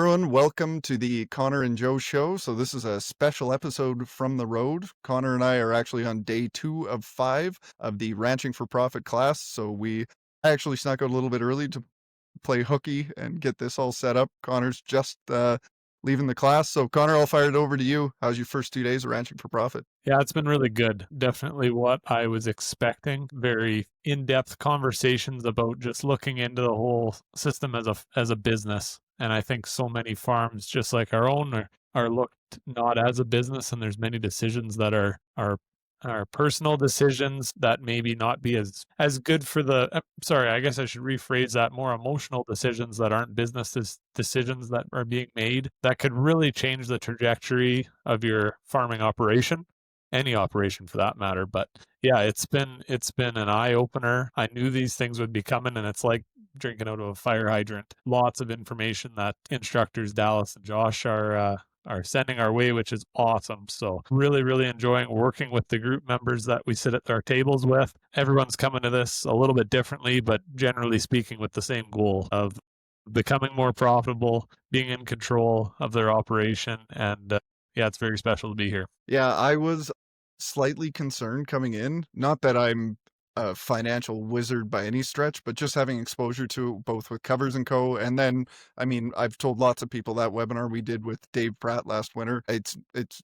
everyone. Welcome to the Connor and Joe show. So this is a special episode from the road. Connor and I are actually on day 2 of 5 of the Ranching for Profit class. So I actually snuck out a little bit early to play hooky and get this all set up. Connor's just leaving the class. So Connor, I'll fire it over to you. How's your first 2 days of Ranching for Profit? Yeah, it's been really good. Definitely what I was expecting. Very in-depth conversations about just looking into the whole system as a business. And I think so many farms, just like our own, are looked not as a business, and there's many decisions that are personal decisions that maybe not be as good for the sorry, I guess I should rephrase that, more emotional decisions that aren't business decisions that are being made that could really change the trajectory of your farming operation, any operation for that matter. But yeah, it's been an eye opener. I knew these things would be coming, and it's like drinking out of a fire hydrant. Lots of information that instructors Dallas and Josh are sending our way, which is awesome. So really, really enjoying working with the group members that we sit at our tables with. Everyone's coming to this a little bit differently, but generally speaking with the same goal of becoming more profitable, being in control of their operation. And yeah, it's very special to be here. Yeah, I was slightly concerned coming in. Not that I'm a financial wizard by any stretch, but just having exposure to both with Covers and Co. And then, I mean, I've told lots of people that webinar we did with Dave Pratt last winter. It's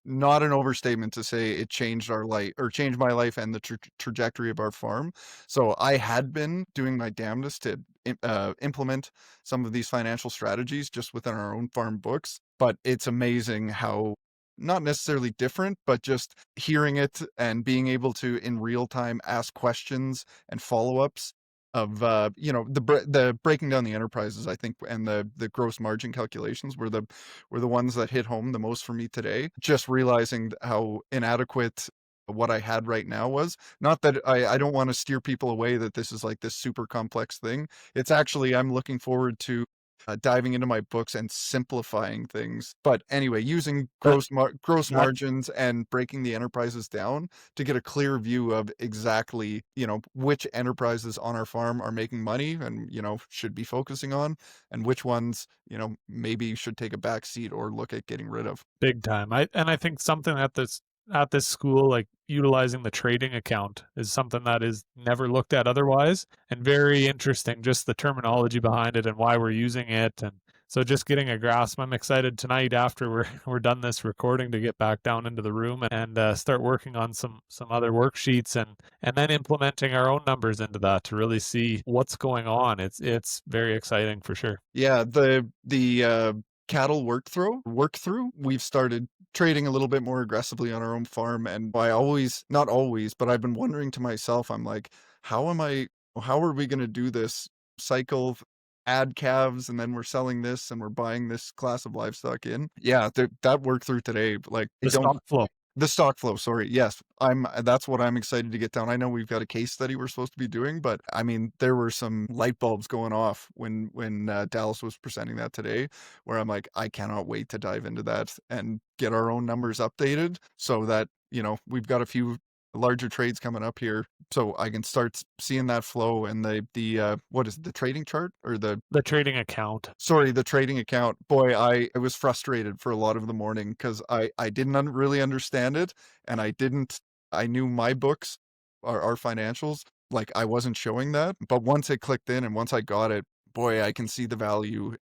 not an overstatement to say it changed our life or changed my life and the trajectory of our farm. So I had been doing my damnedest to implement some of these financial strategies just within our own farm books. But it's amazing how not necessarily different, but just hearing it and being able to in real time ask questions and follow-ups of the breaking down the enterprises, I think, and the gross margin calculations were the ones that hit home the most for me today. Just realizing how inadequate what I had right now was. Not that I don't want to steer people away that this is like this super complex thing. It's actually, I'm looking forward to diving into my books and simplifying things. But anyway, using That, gross that margins and breaking the enterprises down to get a clear view of exactly, which enterprises on our farm are making money and, should be focusing on, and which ones, maybe should take a back seat or look at getting rid of. Big time. I think something at this school, like utilizing the trading account, is something that is never looked at otherwise, and very interesting, just the terminology behind it and why we're using it. And so just getting a grasp. I'm excited tonight after we're done this recording to get back down into the room and start working on some other worksheets and then implementing our own numbers into that to really see what's going on. It's very exciting for sure. Yeah, the cattle work through, we've started trading a little bit more aggressively on our own farm. And not always, but I've been wondering to myself, I'm like, how are we going to do this cycle, add calves, and then we're selling this and we're buying this class of livestock in? Yeah, that work through today, like I The don't. stock flow. The stock flow, sorry. Yes, that's what I'm excited to get down. I know we've got a case study we're supposed to be doing, but I mean, there were some light bulbs going off when Dallas was presenting that today, where I'm like, I cannot wait to dive into that and get our own numbers updated so that, we've got a few larger trades coming up here, so I can start seeing that flow and the what is it, the trading chart or the Trading account. sorry, the trading account. Boy, I was frustrated for a lot of the morning because I didn't really understand it, and I knew my books, our financials, like I wasn't showing that. But once it clicked in and once I got it, boy, I can see the value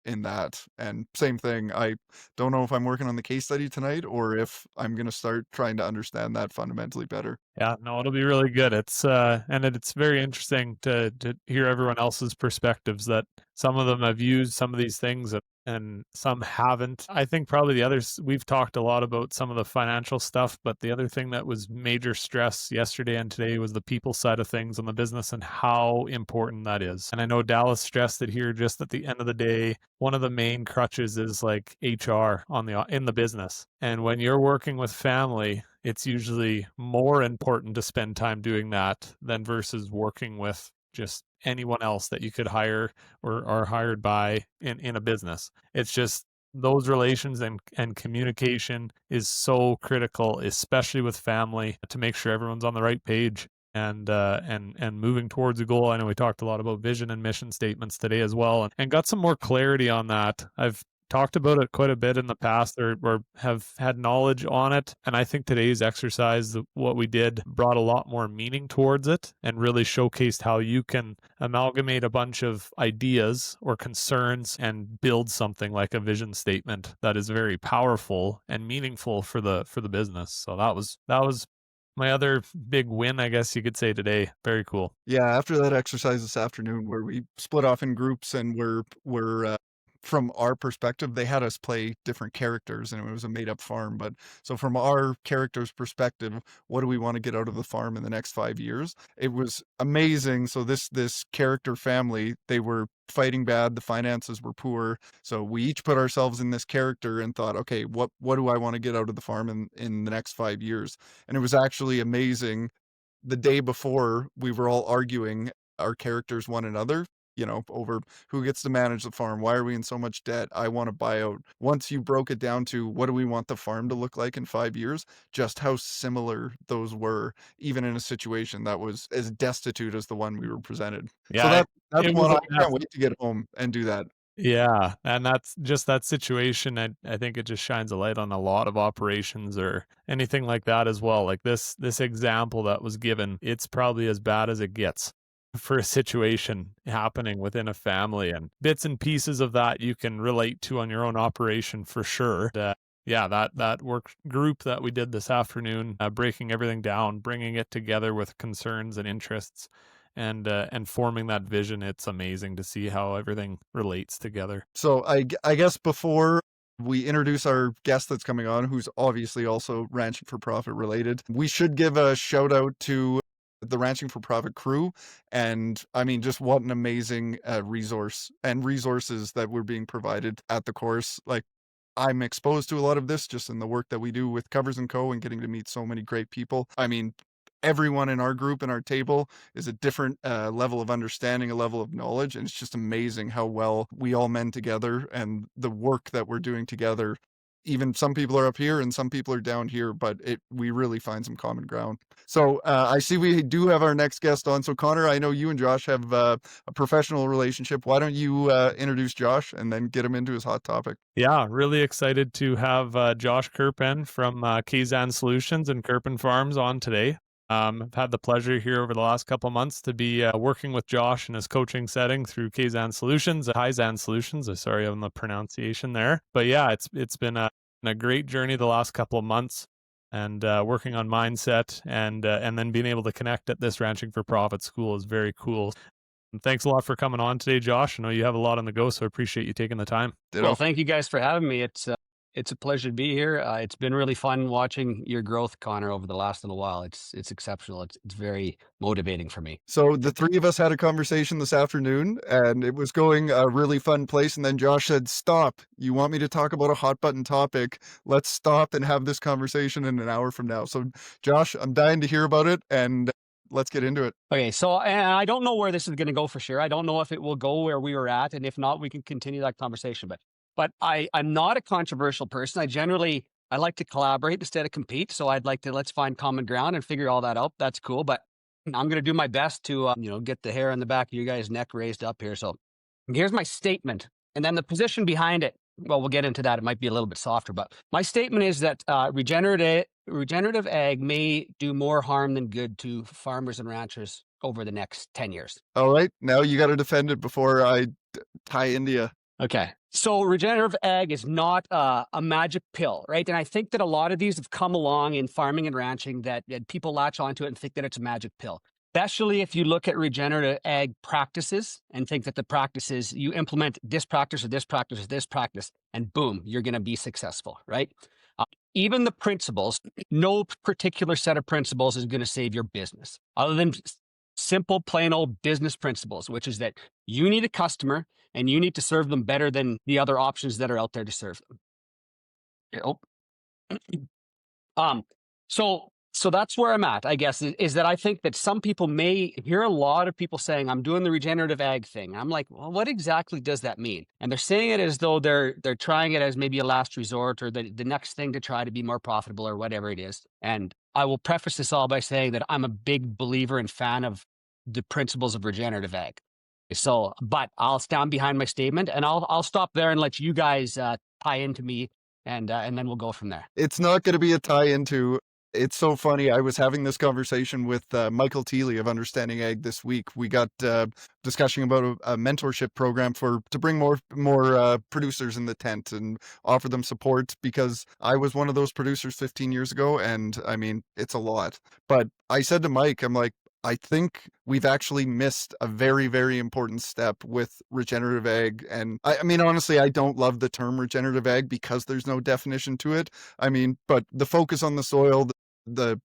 in that. And same thing, I don't know if I'm working on the case study tonight or if I'm going to start trying to understand that fundamentally better. Yeah, no, it'll be really good. It's it's very interesting to hear everyone else's perspectives, that some of them have used some of these things and some haven't. I think probably the others, we've talked a lot about some of the financial stuff, but the other thing that was major stress yesterday and today was the people side of things on the business and how important that is. And I know Dallas stressed it here, just at the end of the day, one of the main crutches is like HR in the business. And when you're working with family, it's usually more important to spend time doing that than versus working with just anyone else that you could hire or are hired by in a business. It's just those relations and communication is so critical, especially with family, to make sure everyone's on the right page and moving towards a goal. I know we talked a lot about vision and mission statements today as well, and got some more clarity on that. I've talked about it quite a bit in the past, or have had knowledge on it. And I think today's exercise, what we did, brought a lot more meaning towards it and really showcased how you can amalgamate a bunch of ideas or concerns and build something like a vision statement that is very powerful and meaningful for the business. So that was my other big win, I guess you could say, today. Very cool. Yeah, after that exercise this afternoon where we split off in groups and from our perspective, they had us play different characters and it was a made up farm. But so from our character's perspective, what do we want to get out of the farm in the next 5 years? It was amazing. So this character family, they were fighting bad, the finances were poor. So we each put ourselves in this character and thought, okay, what do I want to get out of the farm in the next 5 years? And it was actually amazing. The day before, we were all arguing our characters one another, over who gets to manage the farm. Why are we in so much debt? I want to buy out. Once you broke it down to what do we want the farm to look like in 5 years, just how similar those were, even in a situation that was as destitute as the one we were presented. So Yeah, that's it was one a I laugh. can't wait to get home and do that. Yeah, and that's just that situation. I think it just shines a light on a lot of operations or anything like that as well. Like this example that was given, it's probably as bad as it gets for a situation happening within a family, and bits and pieces of that you can relate to on your own operation for sure. Yeah, that work group that we did this afternoon, breaking everything down, bringing it together with concerns and interests, and forming that vision. It's amazing to see how everything relates together. So I guess before we introduce our guest that's coming on, who's obviously also Ranching for Profit related, we should give a shout out to the Ranching for Profit crew. And I mean, just what an amazing resource and resources that we're being provided at the course. Like, I'm exposed to a lot of this just in the work that we do with Covers and Co. and getting to meet so many great people. I mean, everyone in our group and our table is a different level of understanding, a level of knowledge, and it's just amazing how well we all mend together and the work that we're doing together. Even some people are up here and some people are down here, but we really find some common ground. So I see we do have our next guest on. So Connor, I know you and Josh have a professional relationship. Why don't you introduce Josh and then get him into his hot topic? Yeah, really excited to have Josh Kerpan from Kazan Solutions and Kerpan Farms on today. I've had the pleasure here over the last couple of months to be working with Josh in his coaching setting through Kazan Solutions, Kaizen Solutions. Sorry on the pronunciation there, but yeah, it's been a great journey the last couple of months, and working on mindset and then being able to connect at this Ranching for Profit school is very cool. And thanks a lot for coming on today, Josh. I know you have a lot on the go, so I appreciate you taking the time. Well, thank you guys for having me. It's a pleasure to be here. It's been really fun watching your growth, Connor, over the last little while. It's exceptional. It's very motivating for me. So the three of us had a conversation this afternoon and it was going a really fun place. And then Josh said, stop, you want me to talk about a hot button topic? Let's stop and have this conversation in an hour from now. So Josh, I'm dying to hear about it and let's get into it. Okay, so and I don't know where this is going to go for sure. I don't know if it will go where we were at, and if not, we can continue that conversation. But I'm not a controversial person. I like to collaborate instead of compete. So I'd like to let's find common ground and figure all that out. That's cool. But I'm going to do my best to get the hair on the back of you guys' neck raised up here. So here's my statement, and then the position behind it. Well, we'll get into that. It might be a little bit softer, but my statement is that regenerative ag may do more harm than good to farmers and ranchers over the next 10 years. All right. Now you got to defend it before I tie India. Okay. So regenerative ag is not a magic pill, right? And I think that a lot of these have come along in farming and ranching that people latch onto it and think that it's a magic pill. Especially if you look at regenerative ag practices and think that the practices, you implement this practice or this practice or this practice, and boom, you're going to be successful, right? Even the principles, no particular set of principles is going to save your business other than simple, plain old business principles, which is that you need a customer and you need to serve them better than the other options that are out there to serve them. So that's where I'm at, I guess, is that I think that some people may hear a lot of people saying, I'm doing the regenerative ag thing. I'm like, well, what exactly does that mean? And they're saying it as though they're trying it as maybe a last resort or the next thing to try to be more profitable or whatever it is. And I will preface this all by saying that I'm a big believer and fan of the principles of regenerative ag. So, but I'll stand behind my statement, and I'll stop there and let you guys tie into me, and then we'll go from there. It's not going to be a tie into. It's so funny. I was having this conversation with Michael Teeley of Understanding Ag this week. We got discussing about a mentorship program to bring more producers in the tent and offer them support, because I was one of those producers 15 years ago, and I mean, it's a lot. But I said to Mike, I'm like, I think we've actually missed a very, very important step with regenerative ag. And I mean, honestly, I don't love the term regenerative ag because there's no definition to it. I mean, but the focus on the soil, the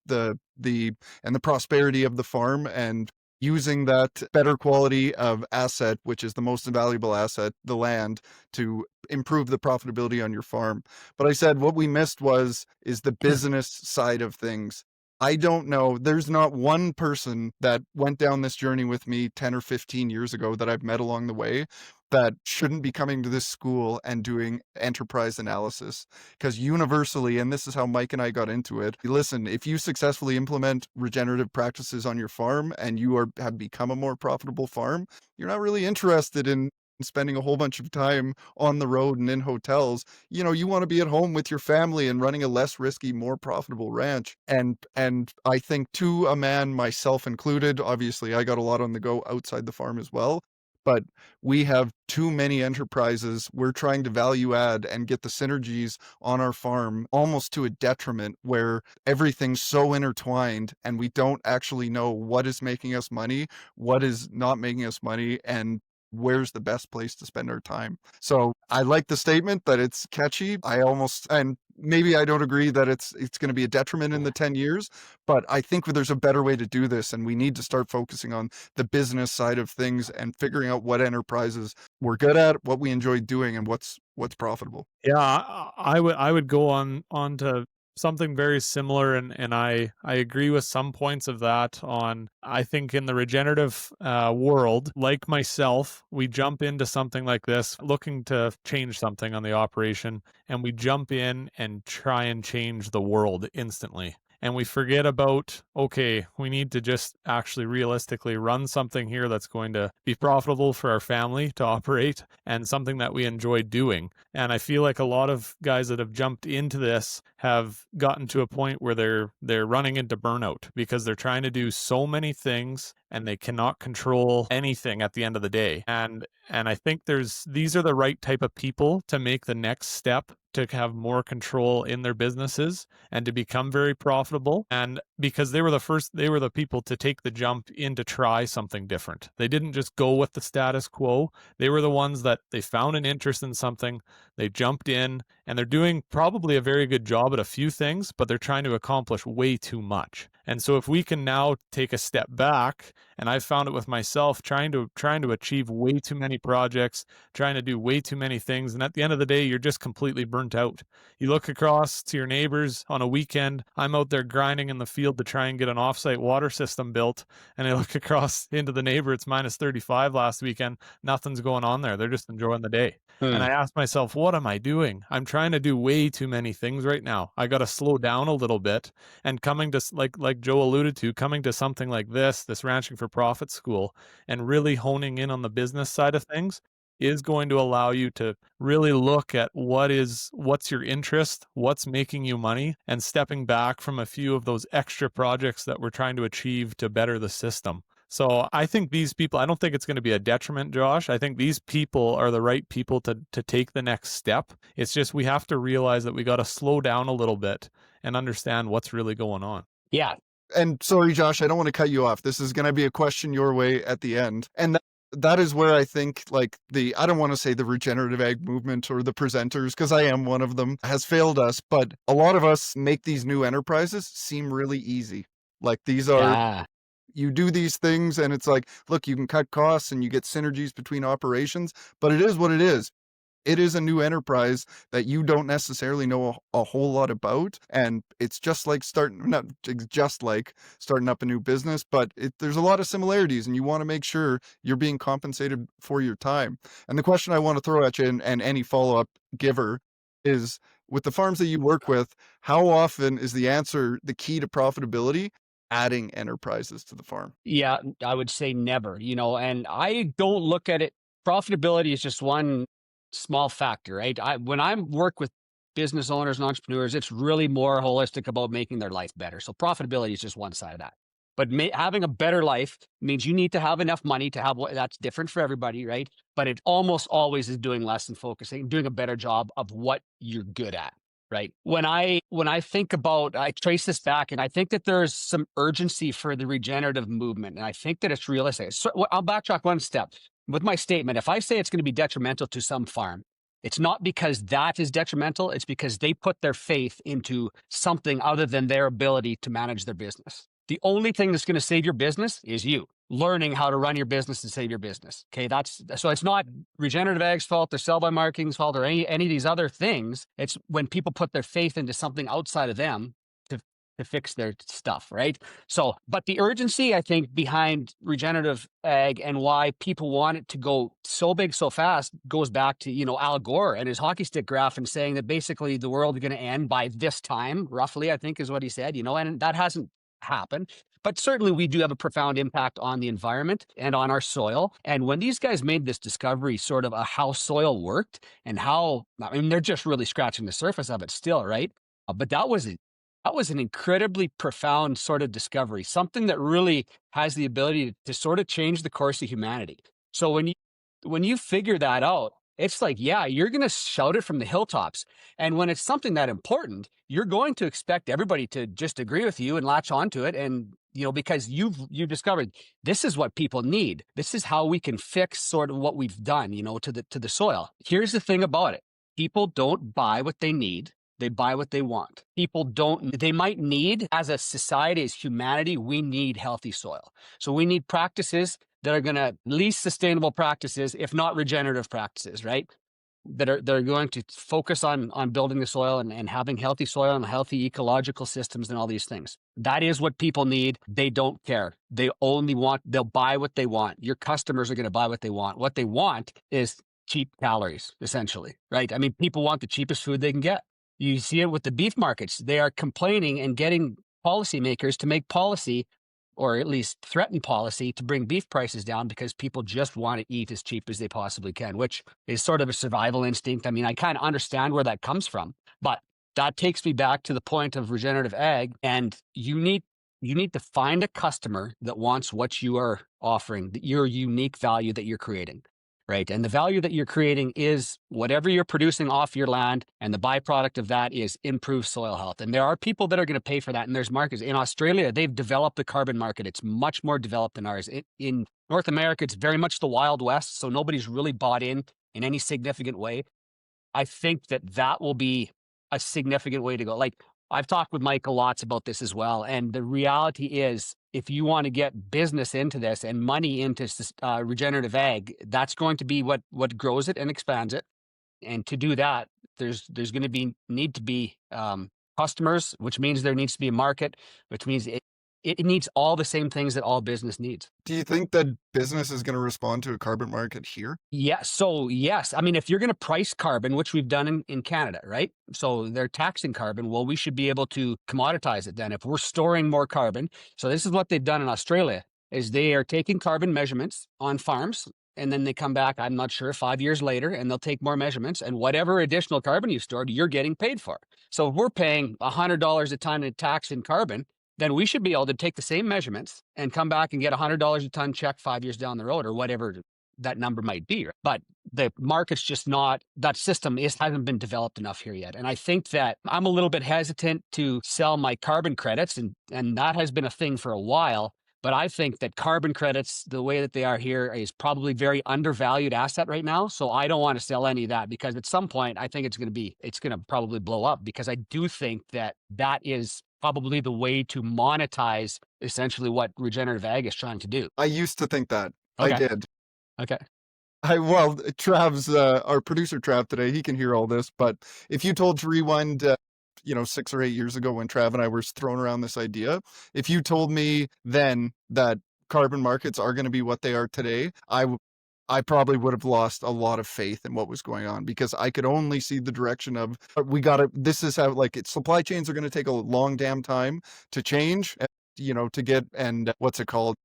and the prosperity of the farm, and using that better quality of asset, which is the most valuable asset, the land, to improve the profitability on your farm. But I said what we missed is the business side of things. I don't know. There's not one person that went down this journey with me 10 or 15 years ago that I've met along the way that shouldn't be coming to this school and doing enterprise analysis. Because universally, and this is how Mike and I got into it, listen, if you successfully implement regenerative practices on your farm and you have become a more profitable farm, you're not really interested in spending a whole bunch of time on the road and in hotels. You know, you want to be at home with your family and running a less risky, more profitable ranch. And I think, to a man, myself included, obviously I got a lot on the go outside the farm as well, but we have too many enterprises. We're trying to value add and get the synergies on our farm almost to a detriment, where everything's so intertwined and we don't actually know what is making us money, what is not making us money, and where's the best place to spend our time. So I like the statement that it's catchy. And maybe I don't agree that it's going to be a detriment in the 10 years, but I think there's a better way to do this, and we need to start focusing on the business side of things and figuring out what enterprises we're good at, what we enjoy doing, and what's profitable. Yeah, I would go on to something very similar, and I agree with some points of that. On, I think in the regenerative world, like myself, we jump into something like this looking to change something on the operation, and we jump in and try and change the world instantly. And we forget about, okay, we need to just actually realistically run something here that's going to be profitable for our family to operate, and something that we enjoy doing. And I feel like a lot of guys that have jumped into this have gotten to a point where they're running into burnout because they're trying to do so many things and they cannot control anything at the end of the day. And I think these are the right type of people to make the next step, to have more control in their businesses and to become very profitable. And because they were the people to take the jump in to try something different. They didn't just go with the status quo. They were the ones that they found an interest in something, they jumped in, and they're doing probably a very good job at a few things, but they're trying to accomplish way too much. And so if we can now take a step back, and I've found it with myself, trying to achieve way too many projects, trying to do way too many things, and at the end of the day, you're just completely burnt out. You look across to your neighbors on a weekend. I'm out there grinding in the field to try and get an offsite water system built, and I look across into the neighbor, it's minus 35 last weekend. Nothing's going on there. They're just enjoying the day. And I ask myself, what am I doing? I'm trying to do way too many things right now. I got to slow down a little bit. And coming to, like Joe alluded to, coming to something like this Ranching for Profit school, and really honing in on the business side of things, is going to allow you to really look at what's your interest, what's making you money, and stepping back from a few of those extra projects that we're trying to achieve to better the system. So I think these people, I don't think it's going to be a detriment, Josh. I think these people are the right people to take the next step. It's just we have to realize that we got to slow down a little bit and understand what's really going on. Yeah. And sorry, Josh, I don't want to cut you off. This is going to be a question your way at the end. And that is where I think, like, I don't want to say the regenerative ag movement or the presenters, because I am one of them, has failed us. But a lot of us make these new enterprises seem really easy. Like, these are, you do these things and it's like, look, you can cut costs and you get synergies between operations, but it is what it is. It is a new enterprise that you don't necessarily know a whole lot about. And it's not just like starting up a new business, but there's a lot of similarities, and you want to make sure you're being compensated for your time. And the question I want to throw at you, and any follow-up giver, is, with the farms that you work with, how often is the answer the key to profitability? adding enterprises to the farm? Yeah, I would say never, and I don't look at it. Profitability is just one small factor, right? When I work with business owners and entrepreneurs, it's really more holistic about making their life better. So profitability is just one side of that. But having a better life means you need to have enough money to have what that's different for everybody, right? But it almost always is doing less and focusing, doing a better job of what you're good at. Right. When I think about, I trace this back, and I think that there's some urgency for the regenerative movement, and I think that it's realistic. So I'll backtrack one step with my statement. If I say it's going to be detrimental to some farm, it's not because that is detrimental. It's because they put their faith into something other than their ability to manage their business. The only thing that's going to save your business is you learning how to run your business and save your business. Okay. So it's not regenerative ag's fault or sell by marketing's fault or any of these other things. It's when people put their faith into something outside of them to fix their stuff, right? So, but the urgency, I think, behind regenerative ag and why people want it to go so big so fast goes back to, Al Gore and his hockey stick graph and saying that basically the world is going to end by this time, roughly, I think is what he said, and that hasn't happened. But certainly we do have a profound impact on the environment and on our soil. And when these guys made this discovery sort of how soil worked and they're just really scratching the surface of it still, right? But that was an incredibly profound sort of discovery, something that really has the ability to sort of change the course of humanity. So when you figure that out, it's like, yeah, you're going to shout it from the hilltops. And when it's something that important, you're going to expect everybody to just agree with you and latch onto it. And, because you've discovered this is what people need. This is how we can fix sort of what we've done, to the soil. Here's the thing about it. People don't buy what they need. They buy what they want. They might need, as a society, as humanity, we need healthy soil. So we need practices that are going to, least sustainable practices, if not regenerative practices, right? That are going to focus on building the soil and having healthy soil and healthy ecological systems and all these things. That is what people need. They don't care. They'll buy what they want. Your customers are going to buy what they want. What they want is cheap calories, essentially, right? I mean, people want the cheapest food they can get. You see it with the beef markets. They are complaining and getting policymakers to make policy, or at least threaten policy, to bring beef prices down because people just want to eat as cheap as they possibly can, which is sort of a survival instinct. I mean, I kind of understand where that comes from, but that takes me back to the point of regenerative ag. And you need to find a customer that wants what you are offering, your unique value that you're creating. Right. And the value that you're creating is whatever you're producing off your land. And the byproduct of that is improved soil health. And there are people that are going to pay for that. And there's markets in Australia. They've developed the carbon market. It's much more developed than ours. In North America, it's very much the Wild West. So nobody's really bought in any significant way. I think that will be a significant way to go. Like, I've talked with Michael lots about this as well. And the reality is, if you want to get business into this and money into regenerative ag, that's going to be what grows it and expands it. And to do that, there's going to need to be customers, which means there needs to be a market, which means it needs all the same things that all business needs. Do you think that business is going to respond to a carbon market here? Yeah. So yes, I mean, if you're going to price carbon, which we've done in Canada, right? So they're taxing carbon. Well, we should be able to commoditize it then. If we're storing more carbon. So this is what they've done in Australia, is they are taking carbon measurements on farms. And then they come back, I'm not sure, 5 years later, and they'll take more measurements. And whatever additional carbon you stored, you're getting paid for. So if we're paying $100 a ton in tax in carbon, then we should be able to take the same measurements and come back and get $100 a ton check 5 years down the road, or whatever that number might be. But the market's just not, that system hasn't been developed enough here yet. And I think that I'm a little bit hesitant to sell my carbon credits, and that has been a thing for a while. But I think that carbon credits, the way that they are here, is probably very undervalued asset right now. So I don't want to sell any of that, because at some point I think it's going to probably blow up, because I do think that is probably the way to monetize essentially what regenerative ag is trying to do. I used to think that. Okay. I did. Okay. Trav's, our producer Trav today, he can hear all this, but if you told to rewind, 6 or 8 years ago when Trav and I were throwing around this idea, if you told me then that carbon markets are going to be what they are today, I probably would have lost a lot of faith in what was going on, because I could only see the direction of, this is how, supply chains are going to take a long damn time to change. to get, and what's it called?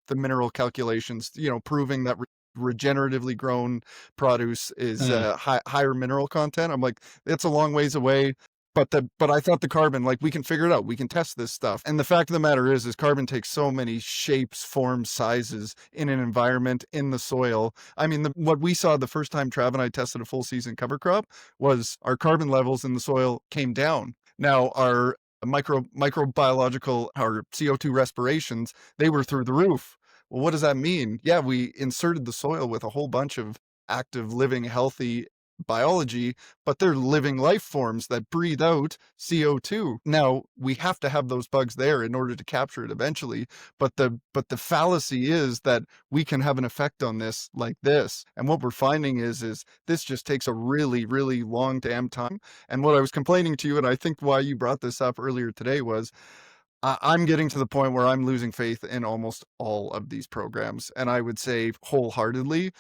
The mineral calculations, proving that regeneratively grown produce is higher mineral content. I'm like, it's a long ways away. But I thought the carbon, like, we can figure it out. We can test this stuff. And the fact of the matter is carbon takes so many shapes, forms, sizes in an environment, in the soil. I mean, what we saw the first time Trav and I tested a full season cover crop was our carbon levels in the soil came down. Now our microbiological, our CO2 respirations, they were through the roof. Well, what does that mean? Yeah, we inserted the soil with a whole bunch of active, living, healthy biology, but they're living life forms that breathe out CO2. Now, we have to have those bugs there in order to capture it eventually, but the fallacy is that we can have an effect on this like this. And what we're finding is this just takes a really, really long damn time. And what I was complaining to you, and I think why you brought this up earlier today, was I'm getting to the point where I'm losing faith in almost all of these programs. And I would say wholeheartedly,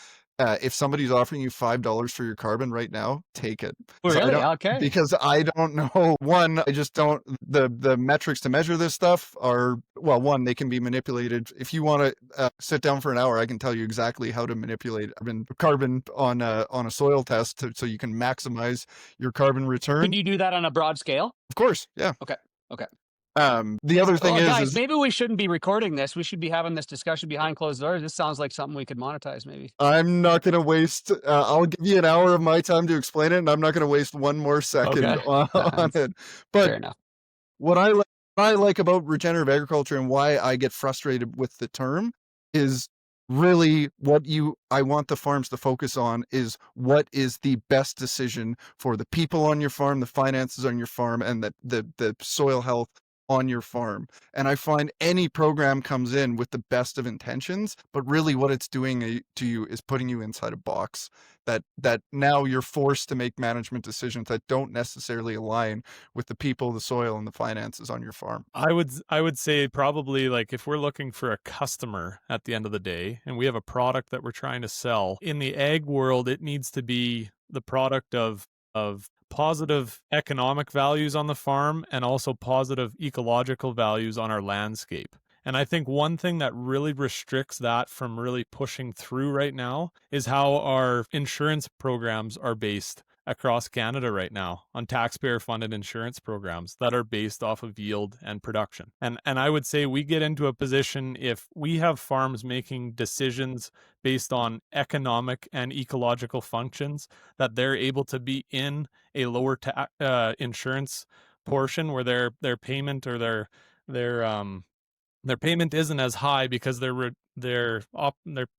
if somebody's offering you $5 for your carbon right now, take it. Really? Okay. Because I don't know. One, I just don't. The metrics to measure this stuff are, well, one, they can be manipulated. If you want to sit down for an hour, I can tell you exactly how to manipulate carbon on a soil test so you can maximize your carbon return. Can you do that on a broad scale? Of course, yeah. Okay. The other thing guys, maybe we shouldn't be recording this. We should be having this discussion behind closed doors. This sounds like something we could monetize, maybe. I'm not going to waste, I'll give you an hour of my time to explain it, and I'm not going to waste one more second on it. But fair enough. What I like about regenerative agriculture and why I get frustrated with the term is really I want the farms to focus on is what is the best decision for the people on your farm, the finances on your farm, and the soil health on your farm. And I find any program comes in with the best of intentions, but really what it's doing to you is putting you inside a box that now you're forced to make management decisions that don't necessarily align with the people, the soil, and the finances on your farm. I would say probably, like, if we're looking for a customer at the end of the day and we have a product that we're trying to sell, in the ag world, it needs to be the product of positive economic values on the farm and also positive ecological values on our landscape. And I think one thing that really restricts that from really pushing through right now is how our insurance programs are based across Canada right now, on taxpayer-funded insurance programs that are based off of yield and production. And I would say we get into a position, if we have farms making decisions based on economic and ecological functions, that they're able to be in a lower insurance portion where their payment or their payment isn't as high because their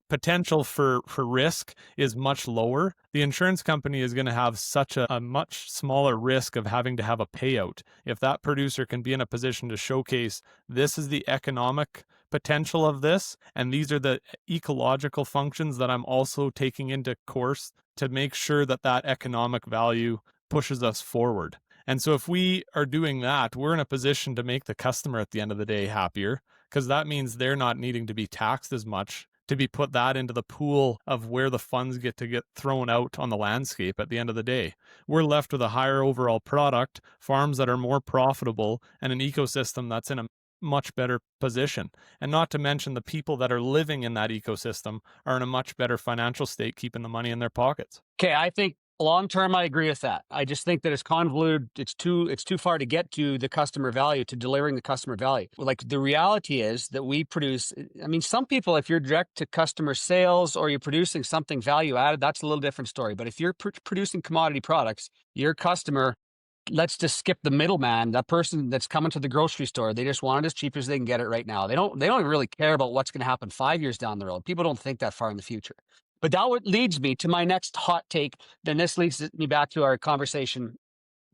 potential for risk is much lower. The insurance company is going to have such a much smaller risk of having to have a payout. If that producer can be in a position to showcase, this is the economic potential of this, and these are the ecological functions that I'm also taking into course to make sure that economic value pushes us forward. And so if we are doing that, we're in a position to make the customer at the end of the day happier, because that means they're not needing to be taxed as much to be put that into the pool of where the funds get thrown out on the landscape at the end of the day. We're left with a higher overall product, farms that are more profitable, and an ecosystem that's in a much better position. And not to mention the people that are living in that ecosystem are in a much better financial state, keeping the money in their pockets. Okay, I think long term, I agree with that. I just think that it's convoluted. It's too far to get to the customer value, to delivering the customer value. Like, the reality is that we produce, I mean, some people, if you're direct to customer sales or you're producing something value added, that's a little different story. But if you're producing commodity products, your customer, let's just skip the middleman, that person that's coming to the grocery store, they just want it as cheap as they can get it right now. They don't really care about what's going to happen 5 years down the road. People don't think that far in the future. But that leads me to my next hot take. Then this leads me back to our conversation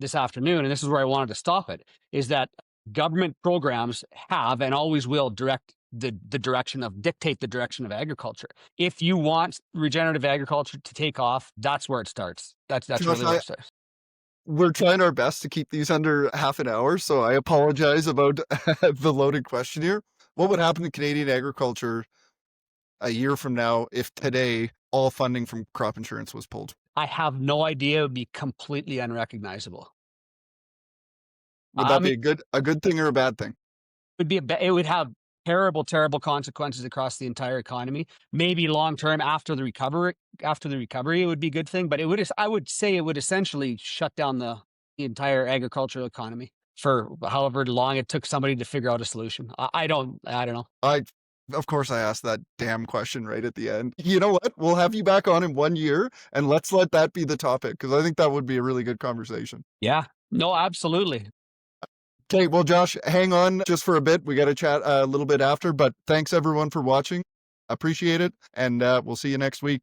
this afternoon, and this is where I wanted to stop it, is that government programs have and always will dictate the direction of agriculture. If you want regenerative agriculture to take off, that's where it starts. That's really where it starts. We're trying our best to keep these under half an hour, so I apologize about the loaded question here. What would happen to Canadian agriculture a year from now if today all funding from crop insurance was pulled? I have no idea. It would be completely unrecognizable. Would that be a good thing or a bad thing? it would have terrible, terrible consequences across the entire economy. Maybe long term after the recovery, it would be a good thing. But I would say it would essentially shut down the entire agricultural economy for however long it took somebody to figure out a solution. I don't know. Of course, I asked that damn question right at the end. You know what? We'll have you back on in 1 year, and let's let that be the topic, because I think that would be a really good conversation. Yeah, no, absolutely. Okay, well, Josh, hang on just for a bit. We got to chat a little bit after, but thanks everyone for watching. Appreciate it, and we'll see you next week.